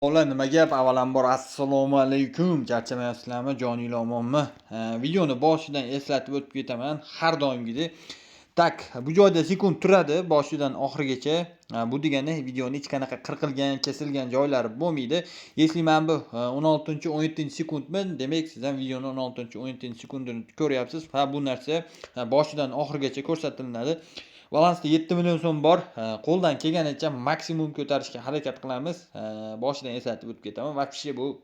Ola nima gap? Avvalambor assalomu alaykum. Charchamayapsizlarmi? Joninglar omonmi? Videoni boshidan eslatib o'tib ketaman. Har doimgidek. Tak, bu joyda sekund turadi boshidan oxirigacha. Bu degani videoni hech qanaqa qirqilgan, kesilgan joylari bo'lmaydi. Если men bu 16-17-sekundman, demak siz ham videoni 16-17-sekundini ko'ryapsiz. Bu narsa boshidan oxirigacha ko'rsatiladi. Balansda 7 million so'm bor. Qo'ldan kelganicha maksimum ko'tarishga harakat qilamiz. Boshidan eslatib o'tib ketaman. Вообще bu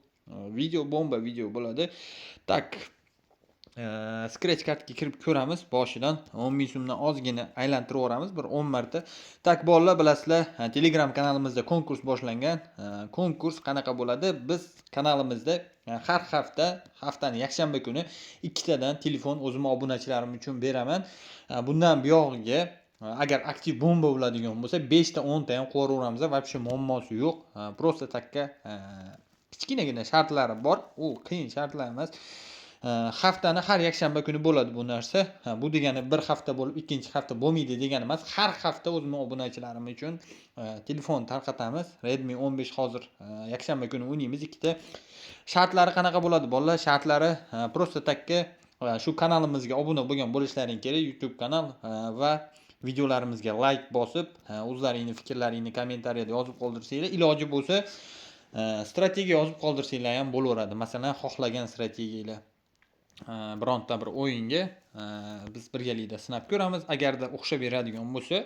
video bomba video bo'ladi. Tak, scratch kartga kirib ko'ramiz boshidan. 10 ming so'mdan ozgina aylantirib o'ramiz bir 10 marta. Tak, bolalar bilasizlar, Telegram kanalimizda konkurs boshlangan. Konkurs qanaqa bo'ladi? Biz kanalimizda har haftaning yakshanba kuni ikkitadan telefon o'zim obunachilarim uchun beraman. Bundan buyog'iga agar aktiv bomba bo'ladigan bo'lsa 5 ta 10 ta ham qo'yib Вообще muammosi yo'q. Просто takka kichkinagina shartlari bor. U qiyin shartlar emas. Haftani har yakshanba kuni bo'ladi bu narsa. Bu degani bir hafta bo'lib ikkinchi hafta bo'lmaydi degani emas. Har hafta o'zim obunachilarim uchun telefon tarqatamiz. Redmi 15 hozir yakshanba kuni o'ynaymiz ikkita. Shartlari qanaqa bo'ladi bolalar? Shartlari просто takka shu kanalimizga obuna bo'lgan bo'lishlaring kerak. YouTube kanal va videolarimizga like bosib, o'zlaringning fikrlaringni kommentariyada yozib qoldirsanglar, iloji bo'lsa strategiya yozib qoldirsanglar ham bo'laveradi. Masalan, xohlagan strategiyalar bironta bir o'yinga biz birgalikda sinab ko'ramiz. Agarda o'xshab beradigan bo'lsa,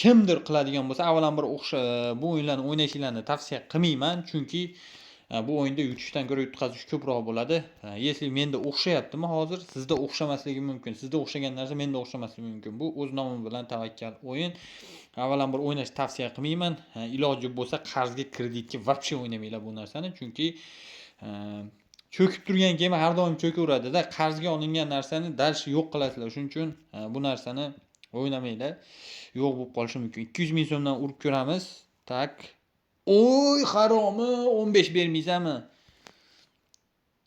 kimdir qiladigan bo'lsa, avvalambor bu o'yinlarni o'ynashinglarni tavsiya qilmayman, chunki bu o'yinda yutishdan ko'ra yutqazish ko'proq bo'ladi. Если menda o'xshayaptimi hozir, sizda o'xshamasligi mumkin. Sizda o'xshagan narsa menda o'xshamasligi mumkin. Bu o'z nomi bilan tavakkal o'yin. Avvalambor o'ynashni tavsiya qilmayman. Iloji bo'lsa qarzga, kreditga вообще o'ynamanglar bu narsani, chunki cho'kib turgan kema har doim cho'kaveradi-da. Qarzga olingan narsani dальше yo'q qilasizlar. Shuning uchun bu narsani o'ynamanglar. Yo'q bo'lib qolishi mumkin. 200 ming so'mdan urib ko'ramiz. Tak. Oy, haromi, 15 bermaysanmi?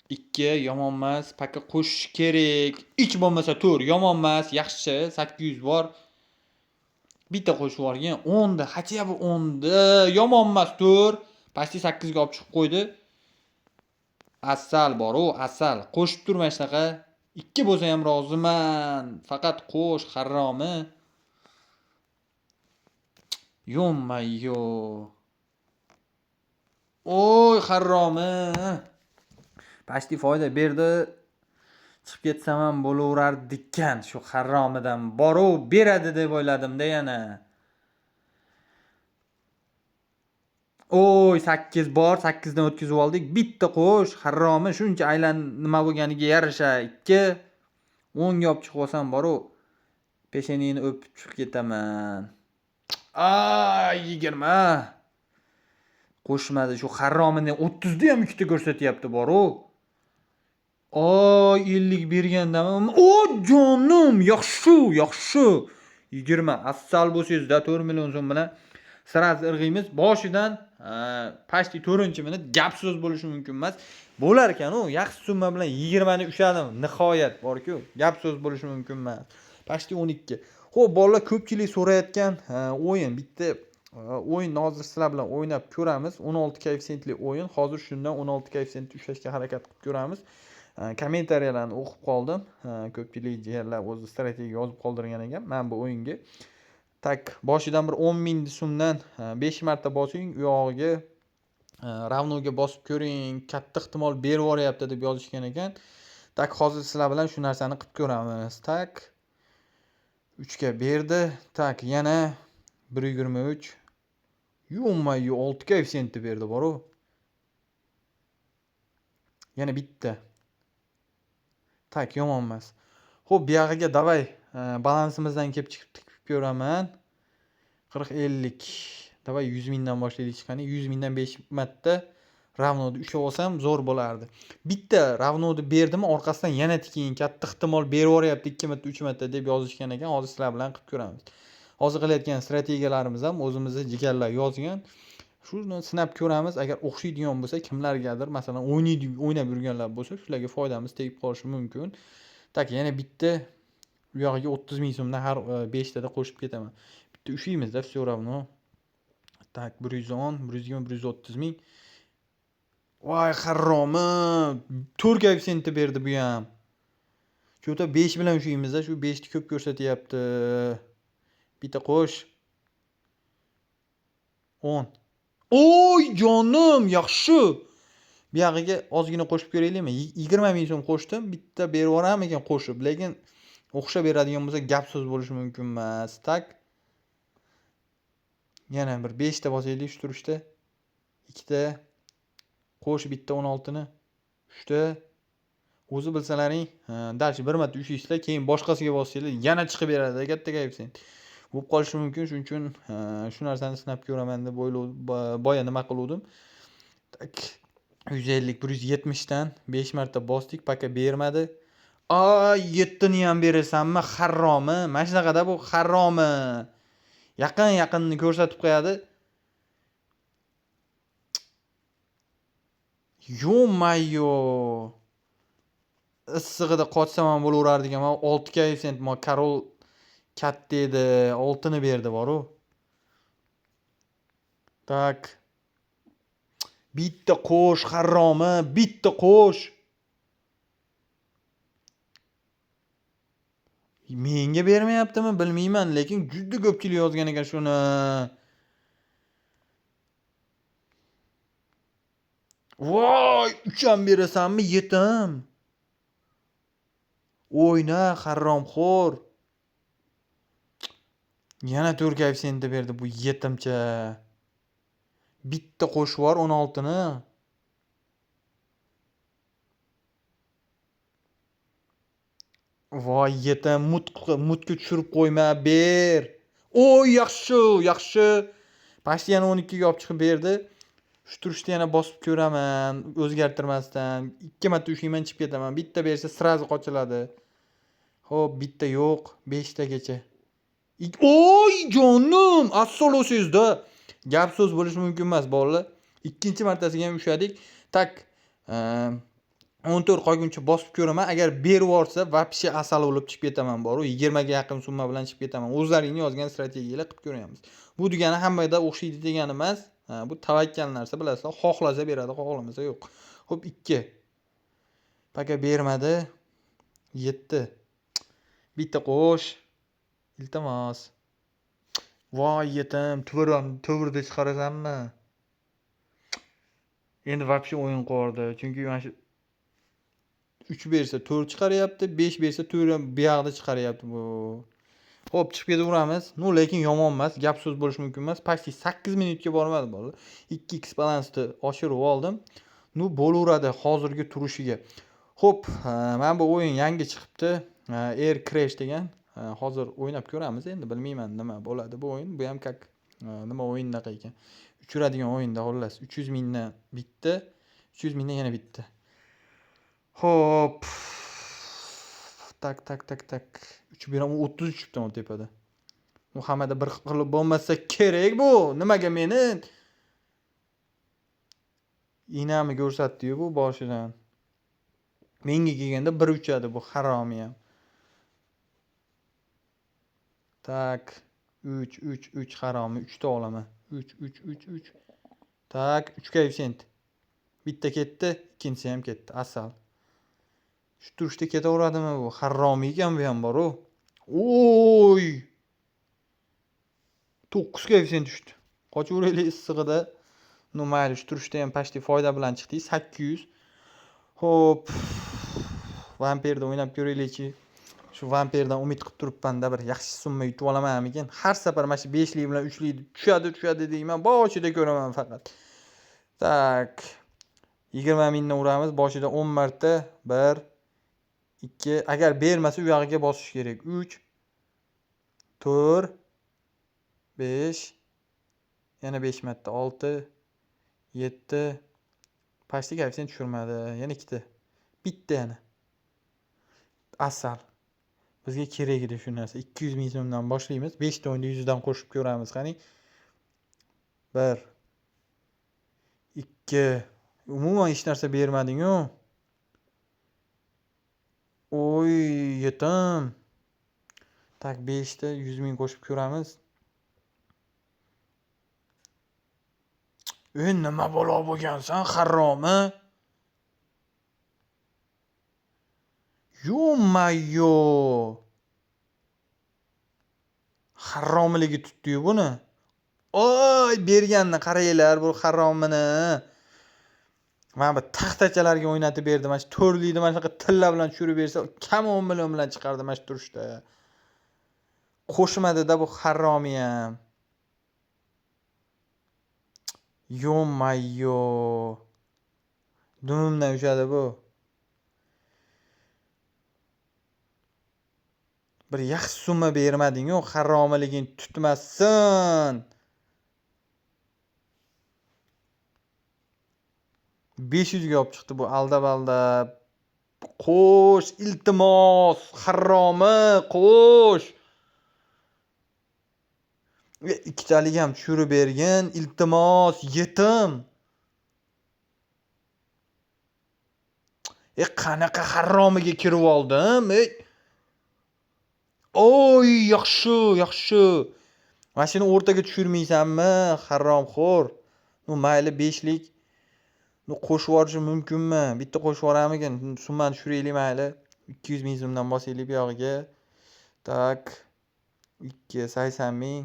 2 yomon emas, paka qo'shish kerak. Ich bo'lmasa 4 yomon emas, yaxshi, 800 bor. Bitta qo'shib yuborgan 10 da, хотя бы 10 da, yomon emas 4. Pasti 8 ga olib chiqib qo'ydi. Asal bor, u asal. Qo'shib turma shunaqa. 2 bo'lsa ham roziman. Faqat qo'sh, haromi. Yommayo. Oy, haromi. Pasti foyda berdi. Chiqib ketsam ham bo'laverardi-kan. Shu haromidan boru beradi deb o'yladim-da yana. Oy, 8 bor, 8 dan o'tkazib oldik. Bitta qo'sh, haromi, shuncha aylan nima bo'lganiga yarasha 2. 10 ga olib chiqib olsam boru peshaningni o'pib chiqib ketaman. 20. Qo'shmadi, shu haromini 30 da ham ikkita ko'rsatyapti boru. Oy, 50 bergandami? O, jonim, yaxshi. 20. Asal bo'lsangiz-da 4 million so'm bilan sraz irg'iymiz. Boshidan pashti 4-minut gap so'z bo'lishi mumkin emas. Bo'lar ekan-u, yaxshi summa bilan 20 ni ushladim. Nihoyat bor-ku, gap so'z bo'lishi mumkin emas. Pashti 12. Xo'p, bolalar ko'pchilik so'rayotgan o'yin bitta o'yin hozir sizlar bilan o'ynab ko'ramiz. 16 koeffitsiyentli o'yin. Hozir shundan 16 koeffitsiyent ushlashga harakat qilib ko'ramiz. Kommentariyalarni o'qib qoldim. Ko'pchilik jigarlar o'zi strategiya yozib qoldirgan ekan men bu o'yinga. Tak, boshidan bir 10 ming so'mdan 5 marta bosing, u yog'iga ravnoga bosib ko'ring, katta ehtimol berib yuboryapti deb yozishgan ekan. Tak, hozir sizlar bilan shu narsani qilib ko'ramiz. Tak, 3 ga berdi. Tak, yana 1.23. Yo'mayo, 6 koeffitsiyenti berdi boru. Yana bitta. Tak, yomon emas. Xo'p, bu yog'iga davay balansimizdan kelib chiqib ko'raman. 40-50. Davay 100 mingdan boshlaylik chiqani. 100 mingdan 5 marta ravnoni ushlab olsam zo'r bo'lardi. Bitta ravnoni berdimi, orqasidan yana tiking, katta ehtimol berib yuboryapti 2 marta, 3 marta deb yozishgan ekan. Hozir sizlar bilan qilib ko'ramiz. Hozir qilayotgan strategiyalarimiz ham o'zimizni jigarlar yozgan. Shuni sinab ko'ramiz. Agar o'xshaydigan bo'lsa, kimlargadir, masalan, o'ynab yurganlar bo'lsa, shularga foydamiz tegib qolishi mumkin. Tak, yana bitta u yog'iga 30 ming so'mdan har 5 tada qo'shib ketaman. Bitta ushlaymiz-da, все равно. Tak, 110, 120, 130 ming. Voy harromi. 4 koeffitsiyenti berdi bu ham. Cho'ta 5 bilan ushlaymiz-da, shu 5 ni ko'p ko'rsatyapti. Bitta qo'sh. 10. Oy jonim, yaxshi. Bu yog'iga ozgina qo'shib ko'raylikmi? 20 ming so'm qo'shdim. Bitta berib yuboramikan qo'shib, lekin o'xshab beradigan bo'lsa gap so'z bo'lishi mumkin emas. Tak. Yana bir 5 ta bosaylik shu turishda. 2 ta qo'sh bitta 16 ni. 3 ta. O'zi bilsalaring, dalchi bir marta ushlaysizlar, keyin boshqasiga bossanglar yana chiqib beradi katta koeffitsient. Bo'lib qolishi mumkin, shuning uchun shu narsani sinab ko'raman deb boya nima qiluvdim. Tak 150 170 dan 5 marta bosdik, paka bermadi. Ay, 7 ni ham berasanmi? Harromi? Mana shunaqada bu harromi. Yaqinni ko'rsatib qo'yadi. Yo-mayo. Issig'ida qochsam ham bo'laverardigan. Men 6 koeffitsient, men Karol katta edi, 6 ni berdi boru. Tak. Bitta qo'sh harromi, bitta qo'sh. Menga bermayaptimi bilmayman, lekin juda ko'pchilik yozgan ekan shuni. Voy, 3 ham berasanmi? Yetim. O'yna, harromxo'r. Yana 4 koeffitsiyenti berdi bu yetimcha. Bitta qo'sh bor 16 ni. Voy yetim, mutga tushirib qo'yma, ber. Oy, yaxshi, yaxshi. Pashti yana 12 ga olib chiqib berdi. Shu turishda yana bosib ko'raman, o'zgartirmasdan. 2 marta ushlayman, chiqib ketaman. Bitta bersa sirazi qochiladi. Xo'p, bitta yo'q, 5 tagacha. Oy jonim, assalo so'zda. Gap so'z bo'lishi mumkin emas, bolalar. Ikkinchi martasiga ham ushladik. Tak. 14 qolguncha bosib ko'raman. Agar berib yuborsa, vapshe asal bo'lib chiqib ketaman boru. 20 ga yaqin summa bilan chiqib ketaman. O'zlaringni yozgan strategiyalar qilib ko'ramiz. Bu degani hammada o'xshaydi degani emas. Bu tavakkal narsa, bilasizlar. Xohlasa beradi, xohlamasa yo'q. Xo'p, 2. Paka bermadi. 7. Bitta qo'sh. Iltimos. Voy yetim, to'g'rida chiqarasanmi? Endi vapshe o'yin qo'rdi. Chunki mana shu 3 bersa 4 chiqaryapti, 5 bersa 4 ham bu yoqda chiqaryapti bu. Xo'p, chiqib ketaveramiz. No, lekin yomon emas, gap so'z bo'lishi mumkin emas. Pasti 8 minutga bormadi bolalar. 2x balansni oshirib oldim. No, bo'laveradi hozirgi turishiga. Xo'p, mana bu o'yin yangi chiqibdi. Air Crash degan. Hozir o'ynab ko'ramiz endi, bilmayman nima bo'ladi bu o'yin. Bu ham kak nima o'yindaqa ekan. Uchiradigan o'yinda xullas 300 mingdan bitta, 300 mingdan yana bitta. Xo'p. Tak. 3 biram 30 chiqibdi o tepada. Muhammad bir qilib bo'lmasa kerak bu. Nimaga meni inami ko'rsatdi-yu bu boshidan. Menga kelganda 1 uchadi bu haromi ham. Tak. 3 haromi, 3 ta olaman. 3. Tak, 3 koeffitsient. Bitta ketdi, ikkinchisi ham ketdi. Asal. Shu turishda ketaveradimi bu? Harromi ekan bu ham bor-ku. Oy! 9 koeffitsient tushdi. Qochaveraylik issig'ida. No mayli, shu turishda ham pashti foyda bilan chiqdik. 800. Xo'p. Vampirda o'ynab ko'raylikchi. Shu vampirdan umid qilib turibman-da, bir yaxshi summa yutib olamanmikin? Har safar mana shu 5 lik bilan 3 lik tushadi deyman. Boshida ko'raman faqat. Tak. 20 mingdan uramiz. Boshida 10 marta. 1 2. Agar bermasa u yog'iga bosish kerak. 3 4 5. Yana 5 marta. 6 7. Pashti koeffitsient tushirmadi. Yana 2ta. Bitta yana. Asal. Bizga kerak edi shu narsa. 200 ming so'mdan boshlaymiz. 5 ta o'yinda 100 dan qo'shib ko'ramiz, qani. 1 2. Umuman hech narsa bermading-ku. Oy, yetim. Tak 5 ta 100 ming qo'shib ko'ramiz. Nima balo bo'lgansan, harromi? Yo-mayo. Harromligi tutdi-yu buni. Oy, berganni qaranglar bu harromini. Mana bu taxtachalarga o'ynatib berdi. Mana shu to'rlikni mana shunaqa tilla bilan tushirib bersa, kam 10 million bilan chiqardi mana shu turishda. Qo'shmadi-da bu harromi ham. Yo-mayo. Dumimdan ushadi bu. Bir yaxshi summa bermading-ku, harromiliging tutmasin. 500 ga olib chiqdi bu aldab. Qo'sh, iltimos, harromi, qo'sh. Ikkitalik ham tushirib bergin, iltimos, yetim. Qanaqa harromiga kirib oldim? Oy, yaxshi. Mana shuni o'rtaga tushirmaysanmi, harromxo'r? Mayli 5lik. Qo'shib yuborish mumkinmi? Bitta qo'shib yuboramikin. Summani tushiraylik mayli. 200 ming so'mdan bosaylik bu yog'iga. Tak. 280 ming.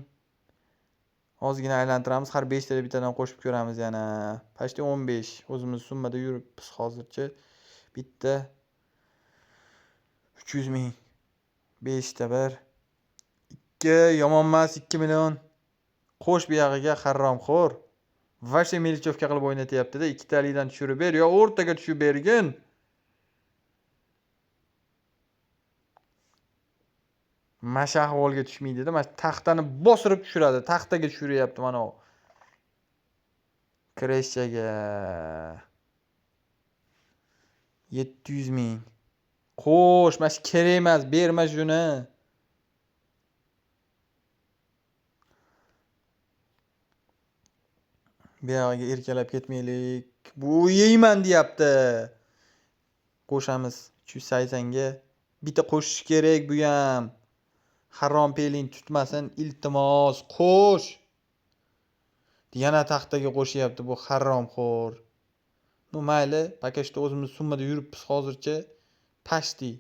Ozgina aylantiramiz. Har 5 ta bittadan qo'shib ko'ramiz yana. Pashti 15. O'zimiz summada yuribmiz hozircha. Bitta 300 ming. 5 ta 1. 2 yomon emas, 2 million. Qo'sh bu yog'iga harromxo'r. Vashe Melchovka qilib o'ynatyapti-da, ikkitalikdan tushirib ber yo o'rtaga tushib bergin. Masha ahvolga tushmaydi-da, mana taxtani bosirib tushiradi, taxtaga tushiryapti mana u. Kreshchaga 700 ming. Xo'sh, mana shu kerak emas, berma shuni. Bu yog'iga erkalab ketmaylik. Bu yeyman deyapti. Qo'shamiz 380 ga. Bitta qo'shish kerak bu ham. Harom peling tutmasin, iltimos, qo'sh. Yana taxtaga qo'shyapti bu haromxo'r. Mayli, pakashda o'zimiz summada yuribmiz hozircha. Pashti.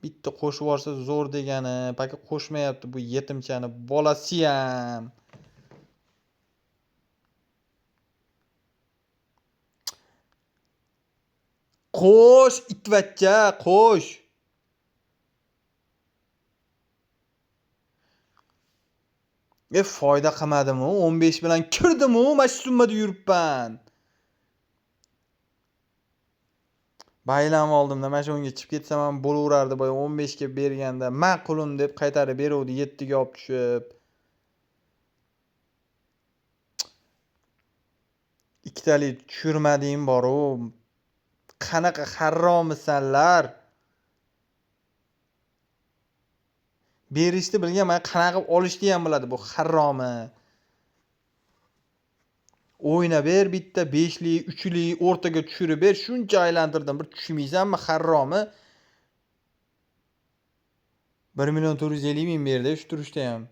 Bitta qo'shib yuborsa zo'r degani, paka qo'shmayapti bu yetimchani bolasi ham. Qo'sh, itvachcha, qo'sh. Foyda qilmadimi? 15 bilan kirdim-u, mana shu summada yuribman. Baylam oldimda, mana shu unga chiqib ketsam ham bo'laverardi, boya 15 ga berganda. Ma'qulim deb qaytarib beruvdi 7 ga olib tushib. Ikkitalik tushirmading bor-u. Qanaqa harromisanlar? Berishni bilgan, mana qanaqa olishni ham biladi bu harromi. O'yna ber bitta 5lik, 3lik o'rtaga tushirib ber. Shuncha aylantirdim, bir tushmaysanmi harromi? 1 million 450 ming berdi shu turishda ham.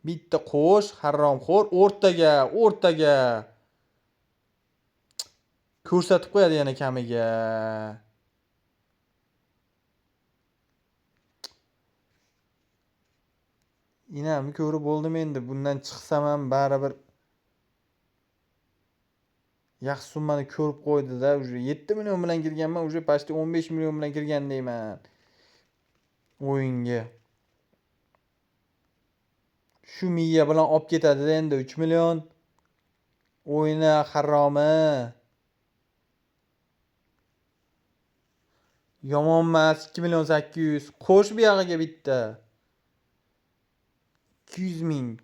Bitta qo'sh, harromxo'r, o'rtaga. Ko'rsatib qo'yadi yana kamiga. Inamni ko'rib bo'ldim endi. Bundan chiqsam ham baribir yaxshi summani ko'rib qo'ydi-da. 7 million bilan kirganman, уже pashti 15 million bilan kirgan deyman. O'yinga. Shu miya bilan olib ketadi endi 3 million. O'yina harromi. Yomon emas, 2 million 800. Qo'sh bu yog'iga bitta. 200 ming.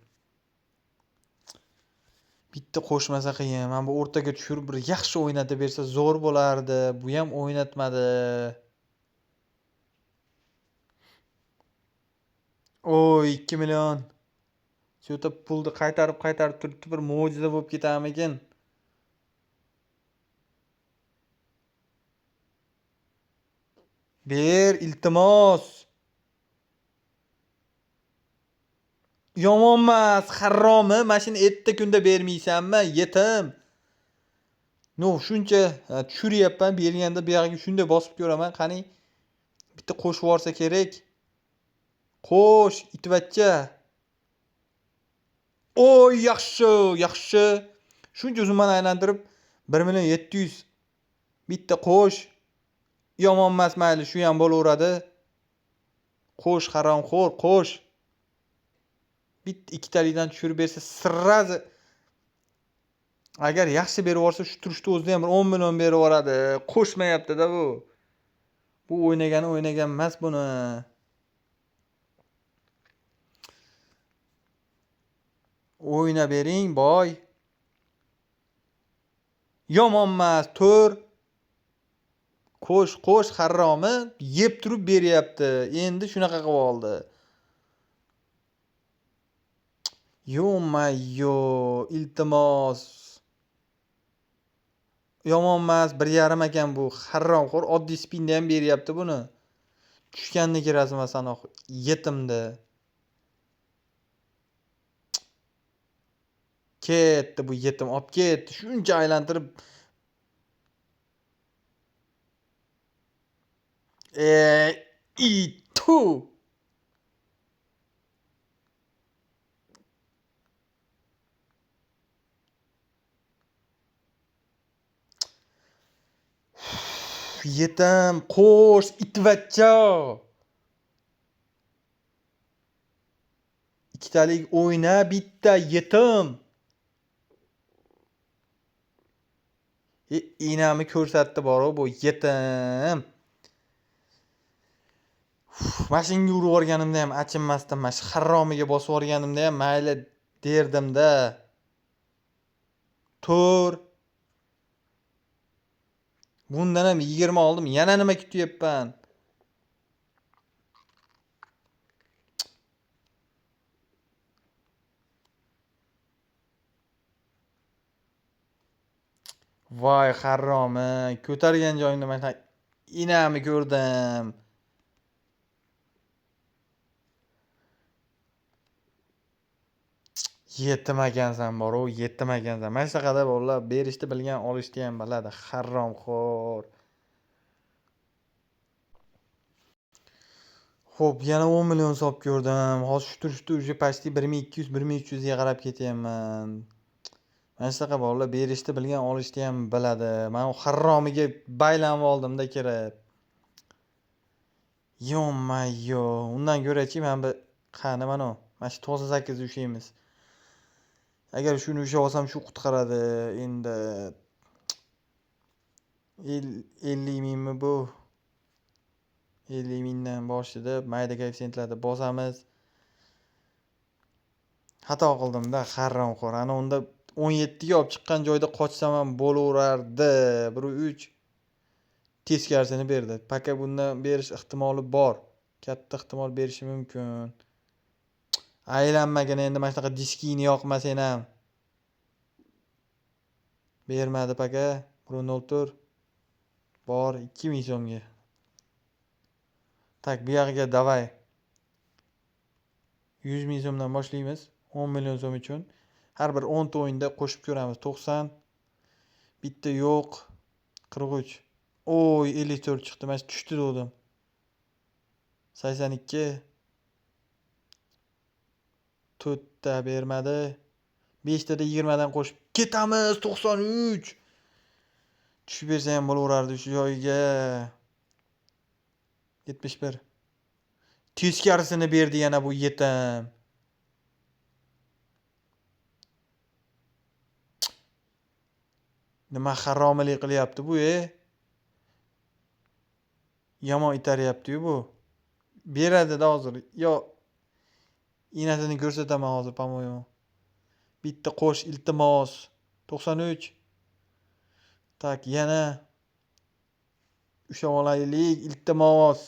Bitta qo'shmasa qiyin. Men bu o'rtaga tushirib bir yaxshi o'ynatib bersa zo'r bo'lardi. Bu ham o'ynatmadi. Oy, 2 million. Shu pulni qaytarib turibdi, bir mo'jiza bo'lib ketarmikin? Ber, iltimos. Yomonmas, harromi? Mashina erta kunda bermaysanmi? Yetim. No, shuncha tushiryapman, berganda buyog'iga shunday bosib ko'raman. Qani bitta qo'shib yuborsa kerak. Qo'sh, itvachcha. Oy, yaxshi, yaxshi. Shuncha uzunman aylantirib 1.700.000 bitta qo'sh. Yomon emas, mayli, shu ham bo'laveradi. Qo'sh, haromxo'r, qo'sh. Bitta ikkitalikdan tushirib bersa, sirrazi. Agar yaxshi berib yuborsa, shu turishda o'zida ham 10 million berib yuboradi. Qo'shmayapti-da bu. Bu o'ynagan emas buni. O'yna bering, boy. Yomon emas, to'r. Qo'sh harromi yeb turib beryapti. Endi shunaqa qilib oldi. Yo-mayo, iltimos. Yomon emas, 1.5 ekan bu. Harromxo'r oddiy spinda ham beryapti buni. Tushganni kirasima sanoq yetimdi. Ketdi bu yetim, olib ketdi. Shuncha aylantirib itu. Yetim, qo'sh, itvachcha. Ikkitalik o'yna, bitta yetim. Inami ko'rsatdi bor bu yetim. Mashinga urib o'rganimda ham achinmasdim. Mana shu harromiga bosib o'rganimda ham mayli derdim-da. Tur. Bundan ham 20 oldim. Yana nima kutyapman? Voy harromi, ko'targan joyimda mana inami ko'rdim. Yetim ekansan bor-u, yetim ekansan. Mana shunaqada bolalar berishni bilgan, olishni ham biladi. Harromxo'r. Xo'p, yana 10 million so'p ko'rdim. Hozir shu turishda уже почти 1.200 ga qarab ketyapman. Mana shunaqa bolalar berishni bilgan, olishni ham biladi. Men u harromiga baylanib oldim-da kirib. Yo-mayo, undan ko'ra-chi men bu qani mana shu toza 8 ushlaymiz. Agar shuni ushlab olsam shu qutqaradi. Endi 50 mingmi bu? 50 mingdan boshida mayda koeffitsiyentlarda bosamiz. Xato qildim-da, harromxo'r. Ana unda 17 ga olib chiqqan joyda qochsam ham bo'laverardi. 1.3 teskarisini berdi. Paka bundan berish ehtimoli bor. Katta ehtimol berishi mumkin. Aylanmagan endi mana shunaqa diskini yoqmasan ham. Bermadi paka. 1.04 bor 2000 so'mga. Tak, bu yog'iga davay. 100 ming so'mdan boshlaymiz. 10 million so'm uchun. Har bir 10 ta o'yinda qo'shib ko'ramiz. 90. Bitta yo'q. 43. Oy, 54 chiqdi. Mana tushdi dedim. 82. 4 ta bermadi. 5 tada 20 dan qo'shib ketamiz. 93. Tushib bersa ham bo'laverardi shu joyiga. 71. Teskarisini berdi yana bu yetim. Nima haromilik qilyapti bu, Yomon itaryapti-yu bu. Beradi-da hozir. Yo, inasini ko'rsataman hozir, по-моему. Bitta qo'sh, iltimos. 93. Tak, yana ushlab olaylik, iltimos.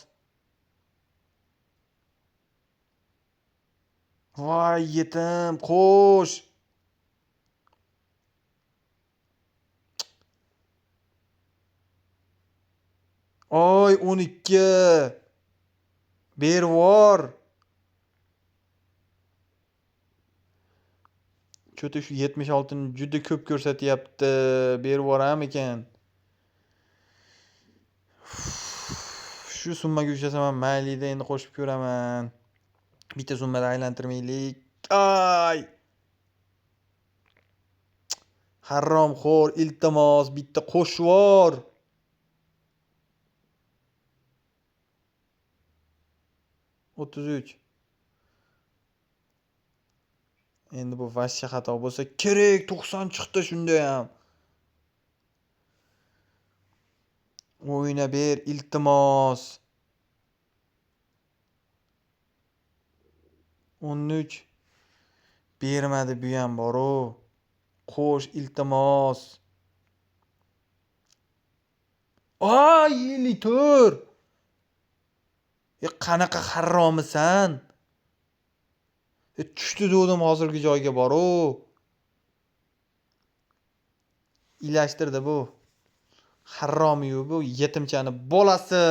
Voy yetim, qo'sh. Oy, 12. Bervor. Cho'ta shu 76 ni juda ko'p ko'rsatyapti. Berib yuboram ekan. Shu summaga ushlasa ham mayli-da, endi qo'shib ko'raman. Bitta summada aylantirmaylik. Ay! Haromxo'r, iltimos, bitta qo'shvor. 33. Endi bu vashcha xato bo'lsa kerak, 90 chiqdi shunda ham. O'yna ber, iltimos. 13. Bermadi bu ham bor-u. Qo'sh, iltimos. Ay, 54. Qanaqa harromisan? Tushdi dedim hozirgi joyga bor-u. Ilashtirdi bu. Harromi-yu bu, yetimchani bolasi.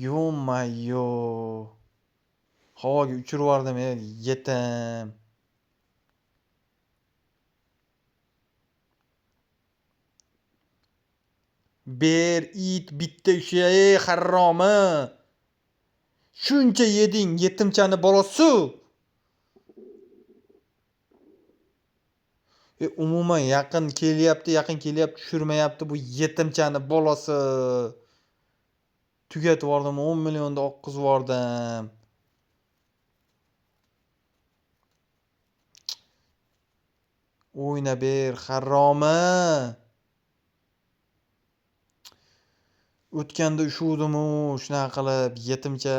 Yo-mayo. Havoga uchirib yubordim, yetim. Ber it bitta usha, harromi. Shuncha yeding, yetimchani bolasi. Umuman yaqin kelyapti, tushirmayapti bu yetimchani bolasi. Tugatib yubordim, 10 millionda oqqizib yubordim. O'yna ber, harromi. O'tganda ushuvdim-u, shunaqa qilib yetimcha.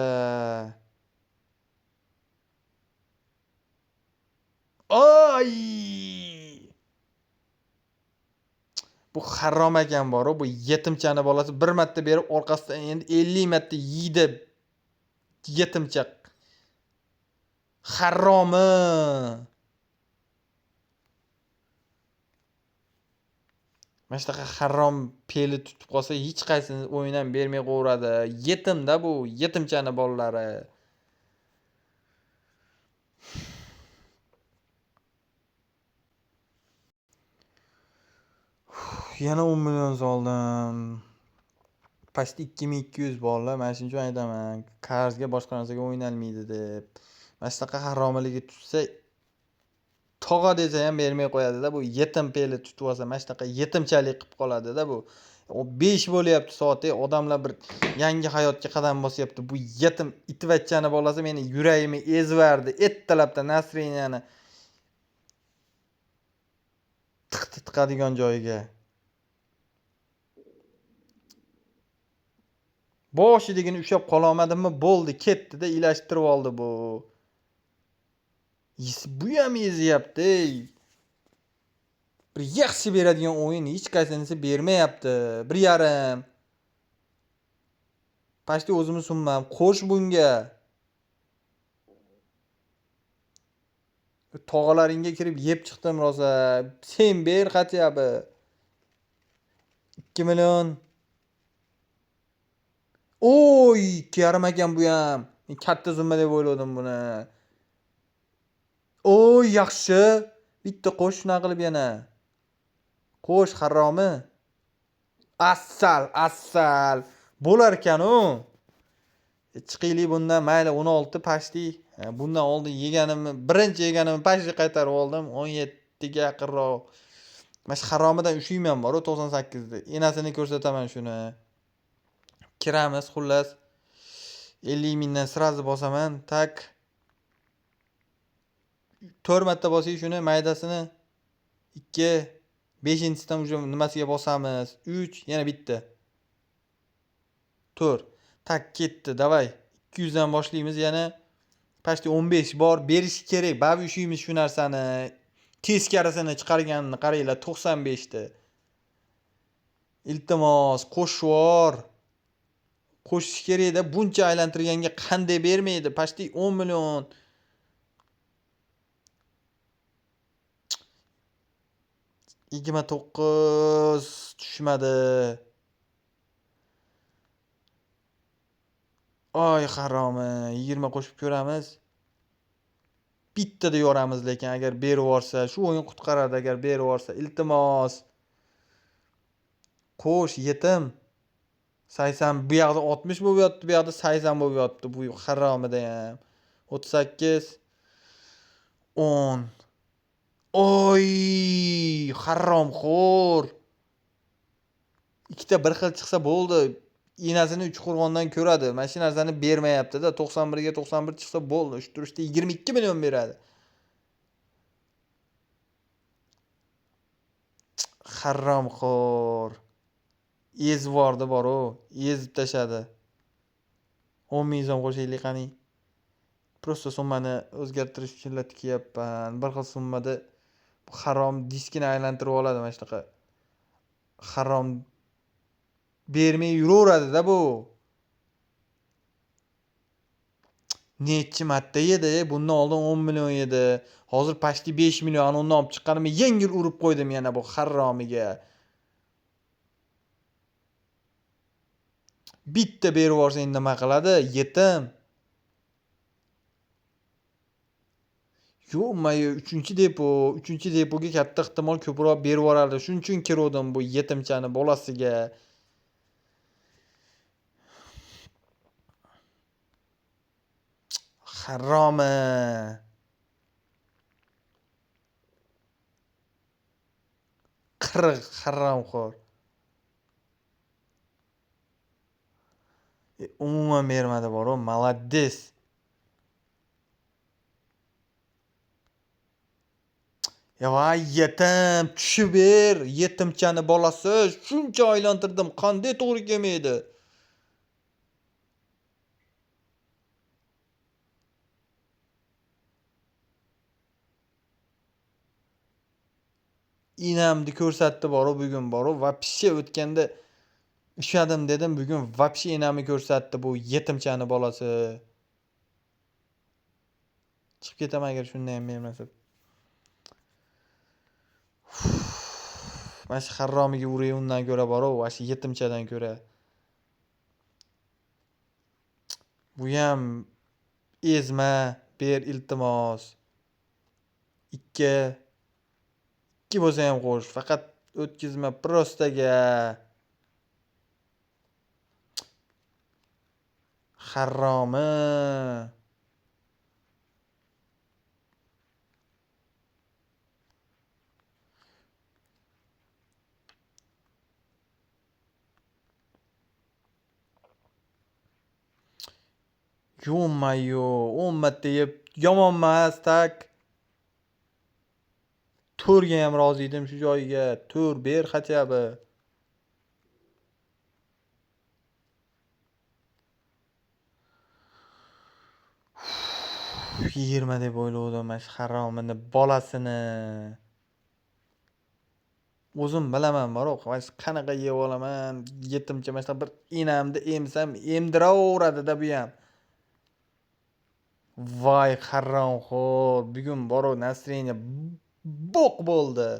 Ay! Bu harrom ekan bor-u, bu yetimchani bolasi bir marta berib, orqasidan endi 50 marta yeydi. Yetimcha. Harromi. Mana shunaqa harrom peli tutib qolsa, hech qaysini o'yindan bermay qo'yadi. Yetimda bu, yetimchani bolalari. Yana 10 million soldim. Pasti 2200 bolalar, mana shuncha aytaman. Qarzga boshqa narsaga o'ynalmaydi deb. Mana shunaqa haromiligi tutsa, tog'a desa ham bermay qo'yadi-da, bu yetim peli tutib olsa, mana shunaqa yetimchalik qilib qoladi-da bu. 5 bo'lyapti soat, odamlar bir yangi hayotga qadam bosyapti. Bu yetim itvachchani bolasi meni yuragimni ezverdi. Ertalabda Nasriniyani tiqadigan joyiga. Boshidagini ushlab qololmadimmi? Bo'ldi, ketdi-da, ilashtirib oldi bu. Bu ham ezyapti. Bir yaxshi beradigan o'yin hech qaysinisi bermayapti. 1.5. Pashti o'zimiz summam. Qo'sh bunga. Tog'alaringga kirib yeb chiqdim rosa. Sen ber xatyabi. 2 million. Oy, 2.5 ekan bu ham. Men katta summa deb o'yladim buni. Oy, yaxshi. Bitta qo'sh shunaqa qilib yana. Qo'sh harromi. Assal. Bo'lar ekan-u. Chiqiylik bundan, mayli 16 pashti. Bundan oldin birinchi yeganimni pashti qaytarib oldim. 17 ga yaqinroq. Mana shu haromidan ushuyman bor-ku 98 da. Enasini ko'rsataman shuni. Kiramiz xullas. 50 mingdan sirazi bosaman. Tak. 4 marta bosing shuni, maydasini. 2, 5-sidan уже nimasiga bosamiz? 3, yana bitta. 4. Tak ketdi, davay. 200 dan boshlaymiz yana. Pashti 15 bor, berish kerak. Babi ushuymiz shu narsani. Teskarisini chiqarganini qaranglar, 95 da. Iltimos, qo'shvor. Qo'shish kerak-da, buncha aylantirganga qanday bermaydi? Pashti 10 million. 29 tushmadi. Oy haromi, 20 qo'shib ko'ramiz. Bittada yoramiz, lekin agar berib yuborsa, shu o'yin qutqaradi agar berib yuborsa. Iltimos. Qo'sh, yetim. 80 bu yoqda 60 bo'lib yotdi, bu yoqda 80 bo'lib yotdi. Bu haromida ham. 38 10. Oy, haromxo'r. Ikkita bir xil chiqsa bo'ldi. Enasini Uchqo'rg'ondan ko'radi. Mana shu narsani bermayapti-da. 91 ga 91 chiqsa bo'ldi. Shu turishda 22 million beradi. Haromxo'r. Ezvordi bor-u, ezib tashadi. 10 ming so'm qo'shaylik qani. Prosta summani o'zgartirish uchun tikyapman. Bir xil summada bu harom diskini aylantirib oladi mana shunaqa. Harom bermay yuraveradi-da bu. Nechi marta yedi? Bundan oldin 10 million yedi. Hozir pashti 5 million undan olib chiqqanimni yengil urib qo'ydim yana bu haromiga. Bitta berib yuborsa endi nima qiladi? Yetim. Yo'q, mayo 3-depo, 3-depoga katta ehtimol ko'proq berib yuborardi. Shuning uchun kirdim bu yetimchani bolasiga. Haromi. Qirq haromxo'r. Umuman bermadi bor-u, malades. Voy yetim, tushib ber, yetimchani bolasi. Shuncha aylantirdim, qanday to'g'ri kelmaydi? Inamni ko'rsatdi bor-u, bugun bor-u. Vapshe o'tganda ushadim dedim, bugun vapshe inamni ko'rsatdi bu yetimchani bolasi. Chiqib ketaman agar shunday ham bermasa. Mana shu haromiga uray undan ko'ra bor-u, mana shu yetimchadan ko'ra. Bu ham ezma, ber iltimos. 2 bo'lsa ham qo'sh, faqat o'tkazma prostaga. Haromi. Yo'q-mayo, 10 marta yeb yomonmas, tak. 4 ga ham rozi edim shu joyiga. 4 ber xachabi. Uf, 20 deb o'ylovdim mana shu haromini bolasini. O'zim bilaman bor-ku, mana shu qanaqa yeb olaman. Yetimcha mana shu bir enamni emsam emdiraveradi-da bu ham. Voy haromxo'r, bugun bor-u настроение bo'q bo'ldi.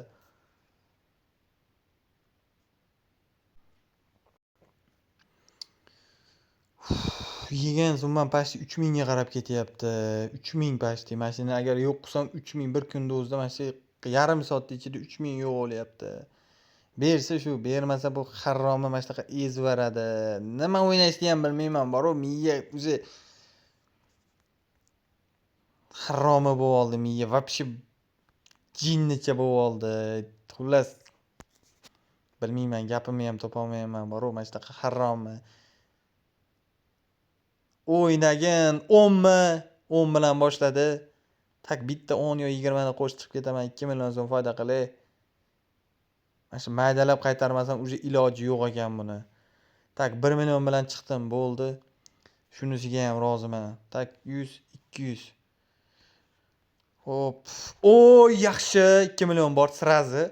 Yegan summam pashti 3000 ga qarab ketyapti. 3000 pashti. Mashina agar yo'q qilsam 3000 bir kunda o'zida mana shu yarim soat ichida 3000 yo'q bo'lyapti. Bersa shu, bermasa bu haromi mana shunaqa ezib beradi. Nima o'ynashni ham bilmayman bor-u, miya o'zi haromi bo'lib oldi, miya vobshe jinnicha bo'lib oldi. Xullas bilmayman, gapimni ham topolmayman bor-u, mana shunaqa haromi. O'ynagin 10 mi? 10 bilan boshladi. Tak bitta 10 yo 20 ni qo'shib chiqib ketaman, 2 million so'm foyda qilay. Mana shu maydalab qaytarmasam уже iloji yo'q ekan buni. Tak 1 million bilan chiqdim, bo'ldi. Shunisiga ham roziman. Tak 100, 200. Hop. O, yaxshi, 2 million bor sirazi.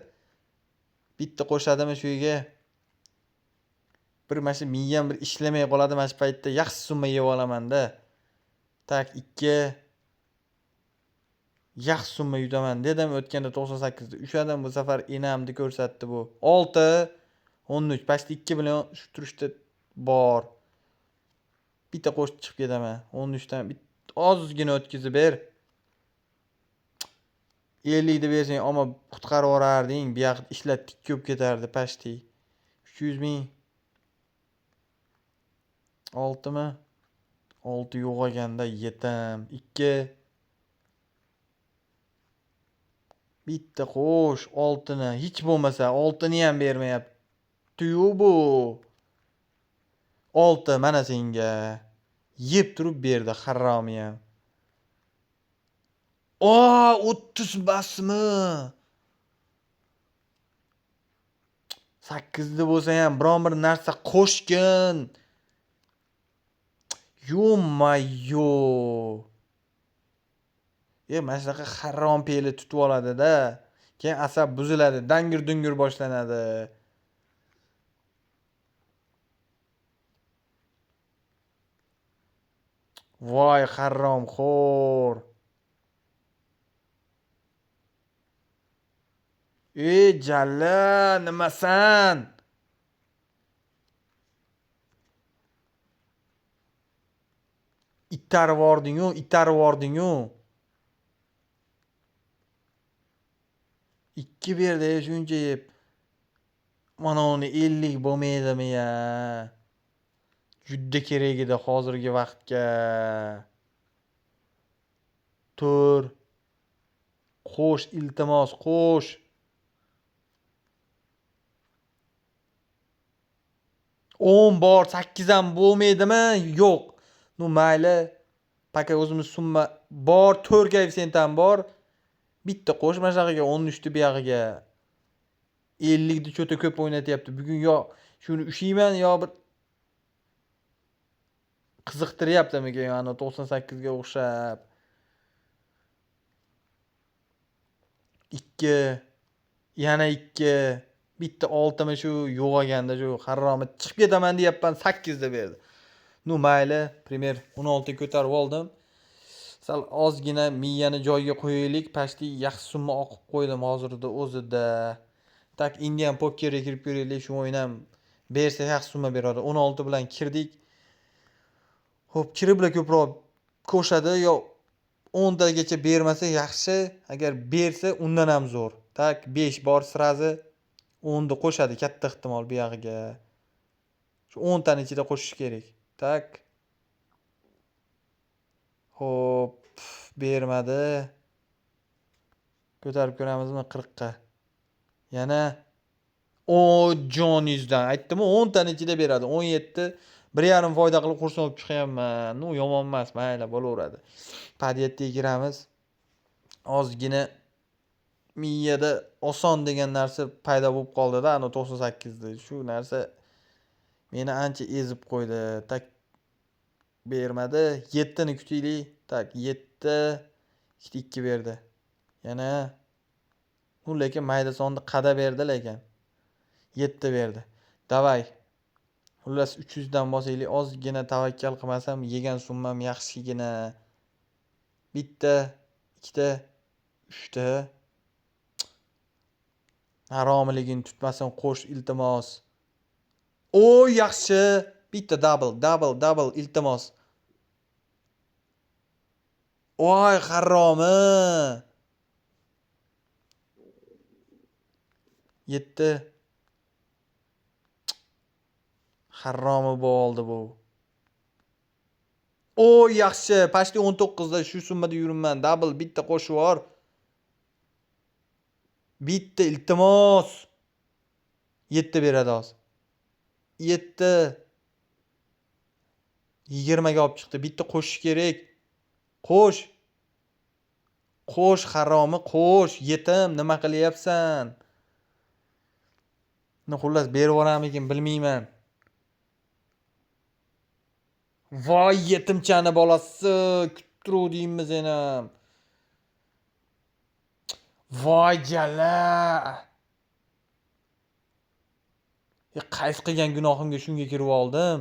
Bitta qo'shadimi shu yerga? Bir mana shu miyam bir ishlamay qoladi mana shu paytda. Yaxshi summa yeb olaman-da. Tak 2. Yaxshi summa yutaman dedim o'tganda 98 da. Ushadim bu safar enamni ko'rsatdi bu. 6, 13, pastda 2 million shu turishda bor. Bitta qo'shib chiqib ketaman. 13 dan ozgina o'tkazib ber. 50 deb bersang, ammo qutqarib yuborarding. Bu yoqda ishlar tik ko'p ketardi, pashti. 300 ming. 6 mi? 6 yo'q olganda yetim. 2. Bitta qo'sh 6 ni. Hech bo'lmasa 6 ni ham bermayapti. Tuyu bu. 6 mana senga. Yeb turib berdi haromi ham. 30 basmi. 8 da bo'lsa ham biron bir narsa qo'shgin. Yo-mayo. Mana shunaqa harom peli tutib oladi-da. Keyin asab buziladi, dangir-dungur boshlanadi. Voy haromxo'r. Jalla, nimasan? Itarib yubording-ku. 2 berdi shuncha yeb. Mana uni 50 bo'lmaydimi ya? Juda kerak edi hozirgi vaqtga. Tur. Qo'sh, iltimos, qo'sh. 10 bor, 8 ham bo'lmaydimi? Yo'q. Nu mayli. Paka o'zimiz summa bor, 4 koeffitsient ham bor. Bitta qo'sh mana shunaqaga 13 bu yog'iga. 50 ni cho'ta ko'p o'ynatyapti. Bugun yo shuni ushlayman, yo bir qiziqtiryaptimikan, yana 98 ga o'xshab. 2. Yana 2. Bitta 6 mi shu yo'g'aganda shu haromi chiqib ketaman deyapman, 8 da berdi. Nu mayli, primer 16 ko'tarib oldim. Sal ozgina miyani joyiga qo'yaylik. Pashti yaxshi summa oqib qo'ydim hozirda o'zida. Tak Indian pokerga kirib ko'raylik, shu o'ynam bersa yaxshi summa beradi. 16 bilan kirdik. Xo'p, kirib bilan ko'proq ko'shadi yo 10 tagacha bermasa yaxshi, agar bersa undan ham zo'r. Tak 5 bor sirazi 10 da qo'shadi, katta ehtimol bu yog'iga. Shu 10 tani ichida qo'shish kerak. Tak. Xo'p, bermadi. Ko'tarib ko'ramizmi 40 ga? Yana joningizdan aytdim-ku 10 tani ichida beradi. 17 1,5 foyda qilib xursand bo'lib chiqyapman. Nu yomon emas, mayli bo'laveradi. Padiyatga kiramiz. Ozgina miyada oson degan narsa paydo bo'lib qoldi-da, ana 98 da. Shu narsa meni ancha ezib qo'ydi. Tak bermadi. 7 ni kutaylik. Tak 7 2 berdi. Yana lekin mayda sonda qada berdi lekin. 7 berdi. Davay. Xullas 300 dan bosaylik. Ozgina tavakkal qilmasam, yegan summam yaxshigina. Bitta, ikkita, 3 ta. Haromiligini tutmasin, qo'sh iltimos. Yaxshi. Bitta double iltimos. Voy haromi. 7. Haromi bo'ldi bu. Yaxshi. Pashti 19 da shu summada yuribman. Double bitta qo'shib bor. Bitta iltimos. 7 beradi hozir. 7. 20 ga olib chiqdi. Bitta qo'shish kerak. Qo'sh. Qo'sh haromi, qo'sh. Yetim, nima qilyapsan? Xullas berib yuboramikin bilmayman. Voy yetimchani bolasi, kuttiruvdingmi sen ham? Voy jala. Qaysi qilgan gunohimga shunga kirib oldim?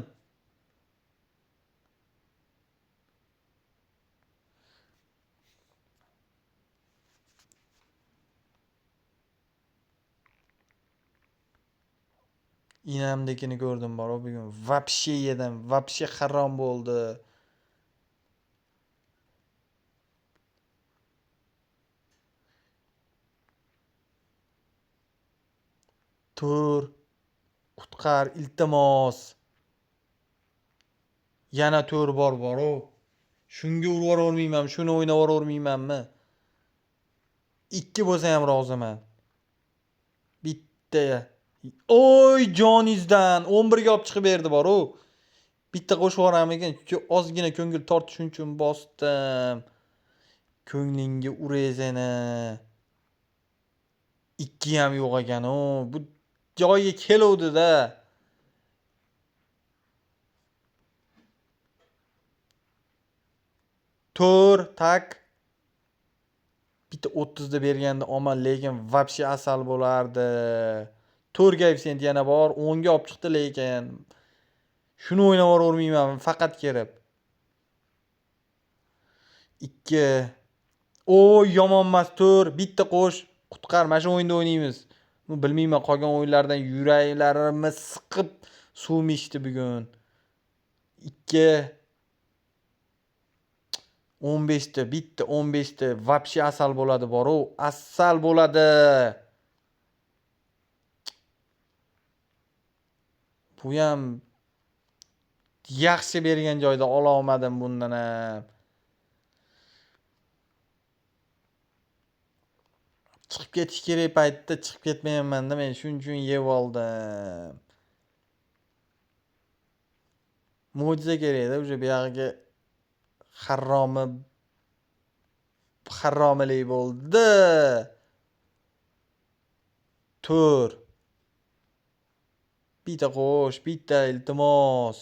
Inamdekini ko'rdim bor bugun. Vapshe yedim. Vapshe harom bo'ldi. Tur, qutqar, iltimos. Yana to'r bor-u. Shunga urvorolmayman, shuni o'ynavorolmaymanmi? 2 bo'lsa ham roziman. Bitta. Oy, joningizdan 11 ga olib chiqib berdi bor-u. Bitta qo'shib yuboramikin, ozgina ko'ngil tortish uchun bosdim. Ko'nglingga urezeni. 2 ham yo'q ekan-u. Bu joyiga keluvdi-da. Tur, tak. Bitta 30 da berganda olman, lekin vapshe asal bo'lardi. 4 ga sent yana bor, 10 ga olib chiqdi lekin. Shuni o'ynayvermayman faqat kelib. 2. Oy, yomon emas, tur, bitta qo'sh, qutqar, mana shu o'yinda o'ynaymiz. Bilmayman, qolgan o'yinlardan yuraklarimiz siqib suvmishdi bugun. 2. 15 ta, bitta 15 ta vapshe asal bo'ladi bor-u, asal bo'ladi. Bu ham yaxshi bergan joyda ola olmadim bundan ham. Chiqib ketish kerak paytda chiqib ketmayapman-da, men shuning uchun yeb oldim. Mo'jiza kerak-da, o'sha bu yog'iga harromilik bo'ldi. Tur. Bitta qo'sh, bitta iltimos.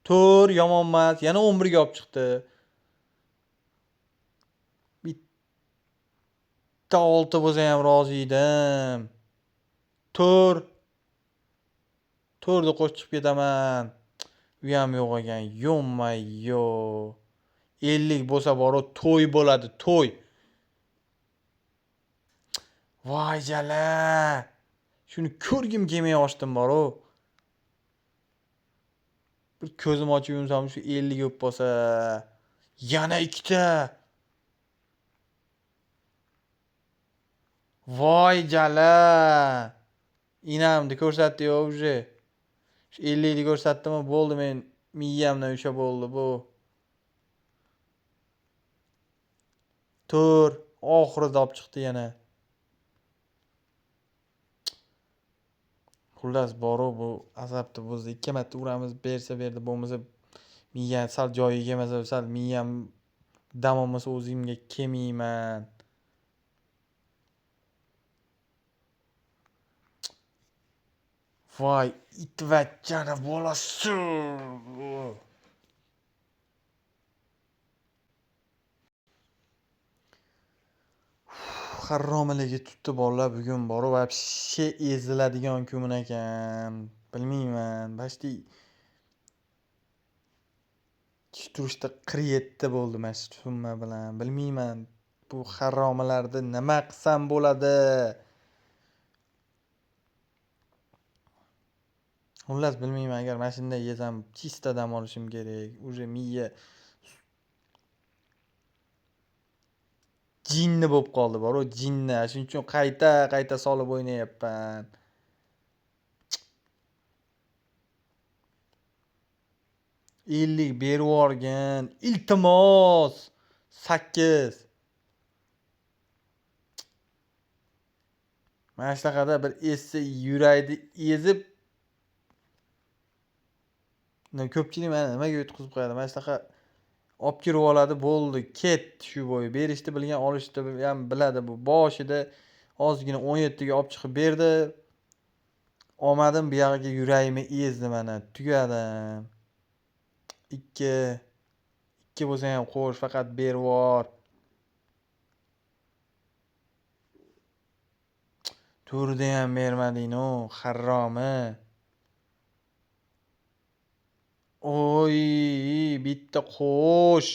Tur, yomon emas, yana 11 ga olib chiqdi. Bitta 6 bo'lsa ham rozi edim. Tur. Turni qo'shib ketaman. U ham yo'q ekan. Yo'may-yo. 50 bo'lsa bor-u, to'y bo'ladi, to'y. Voy jala. Shuni ko'rgim kelmay ochdim bor-u. Bir ko'zim ochib yumsam shu 50 ga bo'lsa. Yana 2 ta. Voy jala. Inamni ko'rsatdi-yo o'zi. Shu 50 ni ko'rsatdimi, bo'ldi, men miyamdan o'sha bo'ldi bu. Tur, oxirida olib chiqdi yana. Xullas bor-u, bu azobni bo'lsa 2 marta uramiz, bersa berdi, bo'lmasa miyam sal joyiga kelmasa, sal miyam dam olmasa o'zimga kelmayman. Voy, itvachchani bolasi. Haromiligi tutdi bolalar bugun bor-u, vapshe eziladigan kun ekan. Bilmayman, bashti turishda 47 bo'ldi mana shu summa bilan. Bilmayman, bu haromilarni nima qilsam bo'ladi? Xullas bilmayman, agar mana shunday yesam chista dam olishim kerak. Уже miya jinni bo'lib qoldi bor-u, jinni. Shuning uchun qayta solib o'ynayapman. Ellik berib yuborgin. Iltimos. 8. Mana shunaqada bir esi yurakni ezib, ko'pchilik mana nimaga yutqizib qo'yadi? Mana shunaqa olib kirib oladi, bo'ldi, ket shu bo'yi. Berishni bilgan, olishni ham biladi bu. Boshida ozgina 17 ga olib chiqib berdi. Olmadim, bu yog'iga yuragimni ezdi mana. Tugadim. 2. 2 bo'lsa ham qo'sh, faqat berib yubor. Turni ham bermading-ku, haromi. Oy, bitta qo'sh.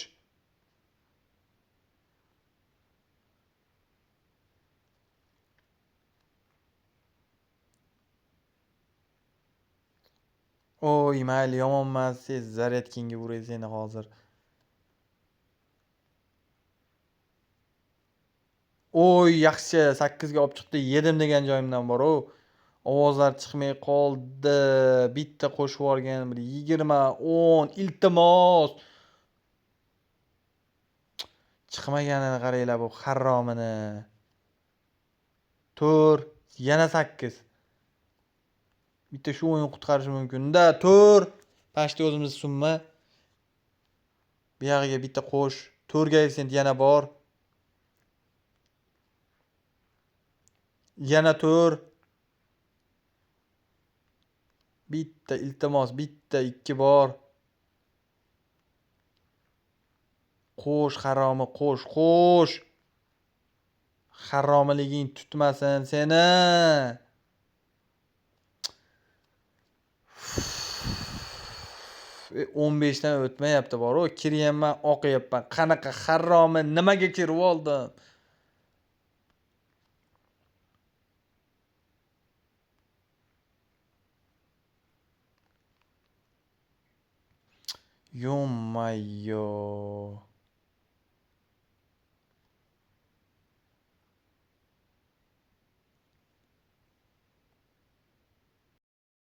Oy, mayli, yomonmas. Siz zaryadkingga uray seni hozir. Oy, yaxshi, 8 ga olib chiqdi. Yedim degan joyimdan bor u. Ovozlar chiqmay qoldi. Bitta qo'shib yuborgan, bir 20, 10, iltimos. Chiqmaganini qaranglar bu harromini. 4, yana 8. Bitta shu o'yin qutqarishi mumkin-da. 4. Pashti o'zimiz summa. Bu yog'iga bitta qo'sh. 4 ga sent yana bor. Yana 4. Bitta iltimos, bitta 2 bor. Qo'sh haromi, qo'sh. Haromiliging tutmasin seni. 15 dan o'tmayapti bor-ku. Kiryapman, oqyapman. Qanaqa haromi, nimaga kirib oldim? Yo-mayo.